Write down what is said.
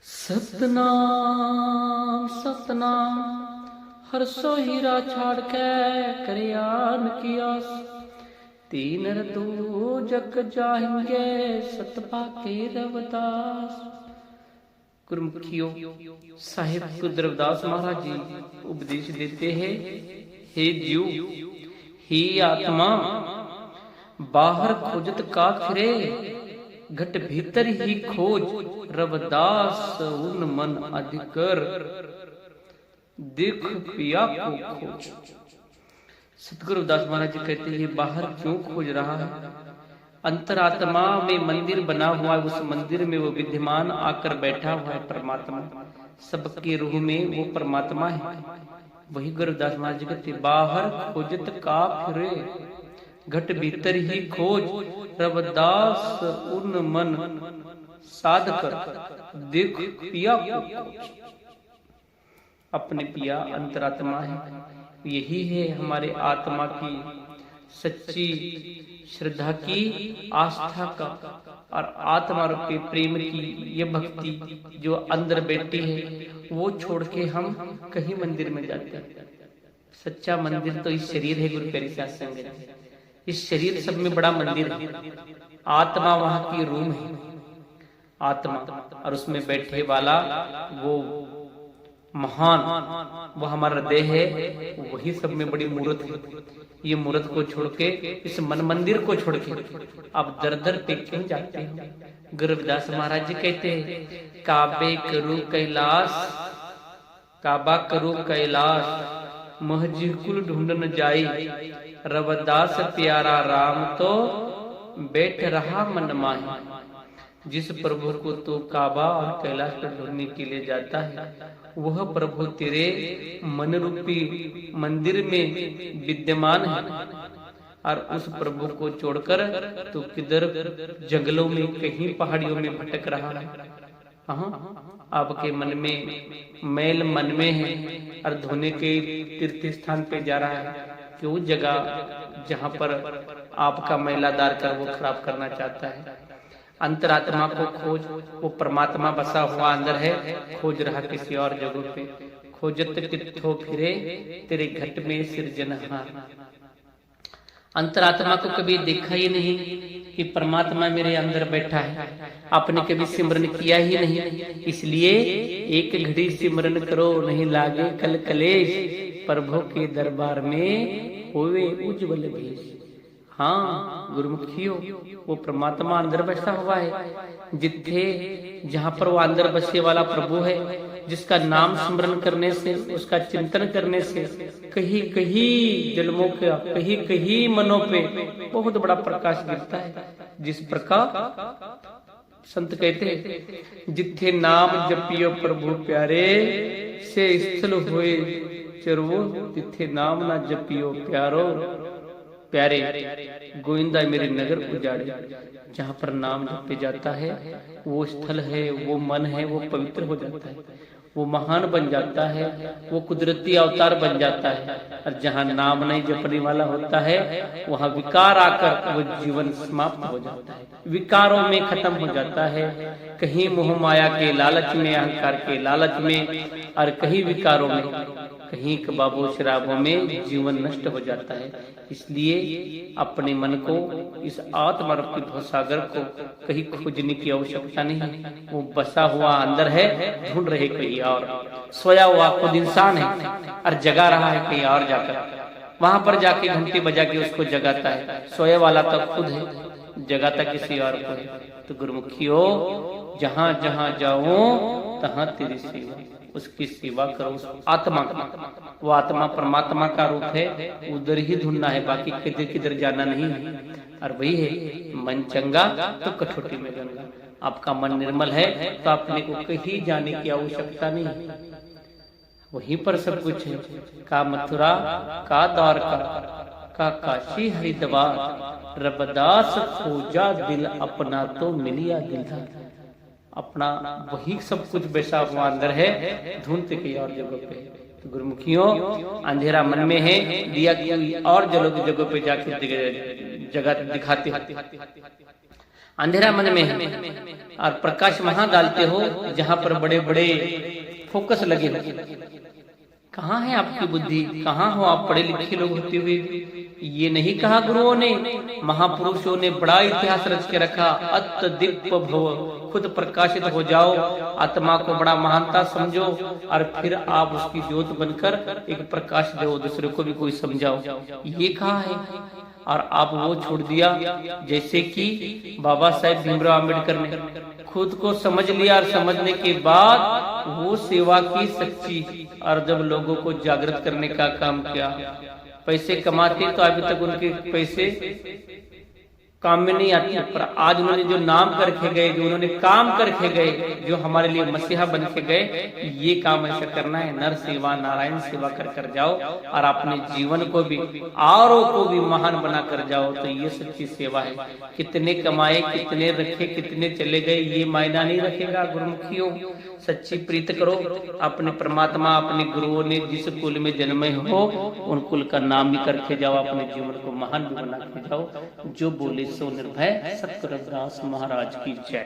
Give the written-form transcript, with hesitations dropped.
सतनाम सतनाम हर सो हीरा छाड़ के करयान की आस। तीन ऋतु जग जाएंगे सतपा के रविदास। गुरुमुखियों साहिब खुद रविदास महाराज जी उपदेश देते हैं, हे जीव, ही आत्मा बाहर खोजत का फिरे, घट भीतर ही खोज रविदास उन मन अधिकर, देख पिया को खोज। सतगुरु रविदास महाराज जी कहते हैं, बाहर क्यों खोज रहा है? अंतरात्मा में मंदिर बना हुआ है, उस मंदिर में वो विद्यमान आकर बैठा हुआ है परमात्मा। सबके रूह में वो परमात्मा है। वही गुरु रविदास महाराज जी कहते, बाहर खोजत का फिरे, घट भीतर ही खोज रविदास उन मन साध कर, देख पिया को खोज। अपने पिया अंतरात्मा है, यही है हमारे आत्मा की सच्ची श्रद्धा की, आस्था का और आत्मा रूपी प्रेम की ये भक्ति जो अंदर बैठी है, वो छोड़ के हम कहीं मंदिर में जाते हैं। सच्चा मंदिर तो इस शरीर है। गुरु प्यारी साध संगत, इस शरीर सब में बड़ा मंदिर है। आत्मा वहां की रूम है, आत्मा, और उसमें बैठे वाला वो महान, वो हमारा हृदय है, वही सब में बड़ी मूर्त है। ये मूर्त को छोड़ के, इस मन मंदिर को छोड़ के आप दर दर पे क्यों जाते हो? गुरु रविदास महाराज जी कहते हैं, काबे करूं कैलाश, काबा करूं कैलाश, महजी कुल ढूंढन जाई, रविदास प्यारा राम तो बैठ रहा मन माही। जिस प्रभु को तू काबा और कैलाश पर ढूंढने के लिए जाता है, वह प्रभु तेरे मन रूपी मंदिर में विद्यमान है। और उस प्रभु को छोड़कर तू किधर जंगलों में, कहीं पहाड़ियों में भटक रहा है। हाँ, आपके मन में मैल मन में है और धोने के तीर्थ स्थान पे जा रहा है कि वो जगह जहां पर आपका मैलादार कर वो खराब करना चाहता है। अंतरात्मा को खोज, वो परमात्मा बसा हुआ अंदर है, खोज रहा किसी और जगह पे। खोजत कित्थों फिरे तेरे घट में सृजनहार। अंतरात्मा को कभी देखा ही नहीं कि परमात्मा मेरे अंदर बैठा है, आपने कभी सिमरन किया ही नहीं। इसलिए एक घड़ी सिमरन करो, नहीं लागे कल कलेश, प्रभु के दरबार में होवे उज्जवल भेष। हाँ गुरुमुखियों, वो परमात्मा अंदर बैठा हुआ है। जिथे जहां पर वो अंदर बसे वाला प्रभु है, जिसका नाम स्मरण करने से, उसका चिंतन करने से कहीं कहीं जन्मों के, कहीं कहीं मनों पे बहुत बड़ा प्रकाश गिरता है। जिस प्रकार संत कहते हैं, जिथे नाम जपियो प्रभु प्यारे, से स्थल हुए चरवो, जिथे नाम ना जपियो प्यारो प्यारे, गोविंदा मेरे नगर उजाड़े। जहाँ पर नाम जपे जाता है, वो स्थल है, वो मन है, वो पवित्र हो जाता है, वो महान बन जाता है, वो कुदरती अवतार बन जाता है। और जहाँ नाम नहीं जपने वाला होता है, वहाँ विकार आकर वो जीवन समाप्त हो जाता है, विकारों में खत्म हो जाता है। कहीं मोह माया के लालच में, अहंकार के लालच में, और कहीं विकारों में, कहीं कबाबों शराबों में जीवन नष्ट हो जाता है। इसलिए अपने मन को, इस आत्मा रूपी भवसागर को कहीं खोजने की आवश्यकता नहीं। वो बसा हुआ अंदर है, ढूंढ रहे कहीं और। सोया हुआ खुद इंसान है और जगा रहा है कहीं और जाकर, वहां पर जाके घंटी बजा के उसको जगाता है। सोया वाला तो खुद है, जगाता किसी और को है। तो गुरुमुखियों, जहां जहां जाओ तहां तेरी सेवा, उसकी सेवा करो। उस आत्मा का, वो आत्मा परमात्मा का रूप है, उधर ही ढूंढना है, बाकी किधर किधर जाना नहीं है। और वही है, मन चंगा तो कठौती में गंगा। आपका मन निर्मल है तो आपने को कहीं जाने की आवश्यकता नहीं, वहीं पर सब कुछ है। का मथुरा, का द्वारका, का काशी हरिद्वार, रविदास खोजा दिल अपना तो मिलिया दिलदार। अपना वही सब कुछ बैसा हुआ अंदर है, ढूंढते कहीं और जगह पे। तो गुरुमुखियों, अंधेरा मन में है, दिया कोई और जगह पे जाके जगह दिखाते। अंधेरा मन में है और प्रकाश वहां डालते हो जहां पर बड़े बड़े फोकस लगे हो। कहाँ है आपकी बुद्धि, कहाँ हो आप पढ़े लिखे लोग होते हुए? ये नहीं कहा गुरुओं ने, महापुरुषों ने बड़ा इतिहास रच के रखा, अत दीप भव, खुद प्रकाशित हो जाओ, आत्मा को बड़ा महानता समझो और फिर आप उसकी ज्योत बनकर एक प्रकाश दो, दूसरे को भी कोई समझाओ, ये कहा है। और आप वो छोड़ दिया, जैसे कि बाबा साहेब भीमराव अम्बेडकर ने खुद को समझ लिया और समझने के बाद वो सेवा की सच्ची, और जब लोगों को जागृत करने का काम किया। पैसे कमाते तो अभी तक उनके पैसे काम में नहीं आते, पर आज उन्होंने जो नाम करके गए, जो उन्होंने काम करके गए, जो हमारे लिए मसीहा बन के गए, ये काम ऐसा करना है, नर सेवा नारायण सेवा कर कर जाओ और अपने जीवन को भी औरों को भी महान बना कर जाओ। तो ये सच्ची सेवा है। कितने कमाए, कितने रखे, कितने चले गए, ये मायना नहीं रखेगा। गुरुमुखियों, सच्ची प्रीत करो अपने परमात्मा, अपने गुरुओं ने जिस कुल में जन्मे हो उन कुल का नाम भी करके जाओ, अपने जीवन को महान भी बना के जाओ। जो बोले सो निर्भय, सतगुरु रविदास महाराज की जय।